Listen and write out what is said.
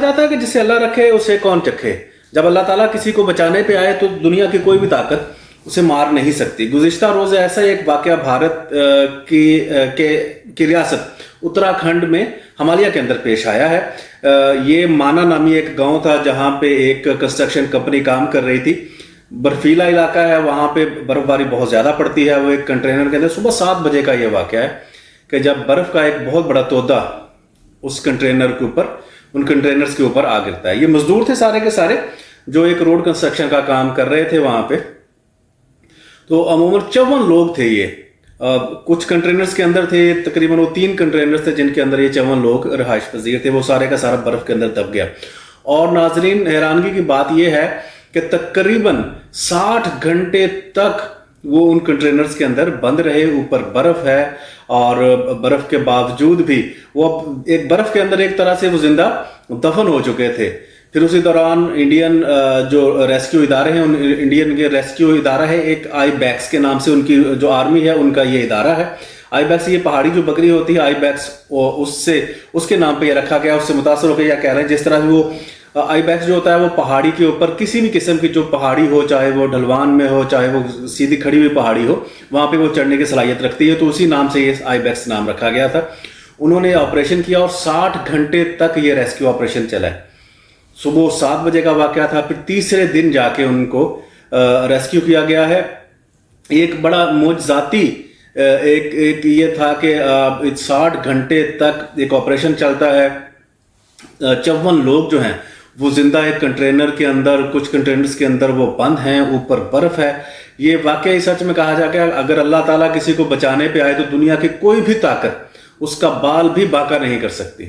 جاتا ہے کہ جسے اللہ رکھے اسے کون چکھے. جب اللہ تعالیٰ کسی کو بچانے پہ آئے تو دنیا کی کوئی بھی طاقت اسے مار نہیں سکتی. گزشتہ روز ایسا ایک واقعہ بھارت کی ریاست اتراکھنڈ میں ہمالیہ کے اندر پیش آیا ہے. یہ مانا نامی ایک گاؤں تھا جہاں پہ ایک کنسٹرکشن کمپنی کام کر رہی تھی. برفیلا علاقہ ہے, وہاں پہ برف باری بہت زیادہ پڑتی ہے. وہ ایک کنٹینر کے اندر صبح 7 بجے کا یہ واقعہ ہے کہ جب برف کا ایک بہت بڑا تودہ اس کنٹینر کے اوپر, ان کنٹینرز کے اوپر آ گرتا ہے. یہ مزدور تھے سارے کے سارے جو ایک روڈ کنسٹرکشن کا کام کر رہے تھے وہاں پہ. تو عموماً 54 لوگ تھے. یہ کچھ کنٹینرز کے اندر تھے, تقریباً وہ 3 کنٹینرز تھے جن کے اندر یہ 54 لوگ رہائش پذیر تھے. وہ سارے کا سارا برف کے اندر دب گیا. اور ناظرین, حیرانگی کی بات یہ ہے کہ تقریباً 60 گھنٹے تک وہ ان کنٹینرز کے اندر بند رہے. اوپر برف ہے اور برف کے باوجود بھی وہ ایک برف کے اندر ایک طرح سے وہ زندہ دفن ہو چکے تھے. پھر اسی دوران انڈین جو ریسکیو ادارے ہیں, انڈین کے ریسکیو ادارہ ہے ایک آئی بیکس کے نام سے, ان کی جو آرمی ہے ان کا یہ ادارہ ہے. آئی بیکس یہ پہاڑی جو بکری ہوتی ہے آئی بیکس, اس کے نام پہ یہ رکھا گیا. اس سے متاثر ہو کے یہ کہہ رہے ہیں جس طرح وہ آئی بیکس جو ہوتا ہے وہ پہاڑی کے اوپر کسی بھی قسم کی جو پہاڑی ہو, چاہے وہ ڈھلوان میں ہو چاہے وہ سیدھی کھڑی ہوئی پہاڑی ہو, وہاں پہ وہ چڑھنے کی صلاحیت رکھتی ہے. تو اسی نام سے یہ آئی بیکس نام رکھا گیا تھا. انہوں نے آپریشن کیا اور 60 گھنٹے تک یہ ریسکیو آپریشن چلا ہے. صبح 7 بجے کا واقعہ تھا. پھر تیسرے دن جا کے ان کو ریسکیو کیا گیا ہے. ایک بڑا معجزاتی ایک یہ تھا کہ 60 گھنٹے تک ایک آپریشن چلتا ہے. 54 لوگ جو ہیں وہ زندہ ایک کنٹینر کے اندر, کچھ کنٹینرز کے اندر وہ بند ہیں, اوپر برف ہے. یہ واقعی سچ میں کہا جا کہ اگر اللہ تعالیٰ کسی کو بچانے پہ آئے تو دنیا کی کوئی بھی طاقت اس کا بال بھی باقا نہیں کر سکتی.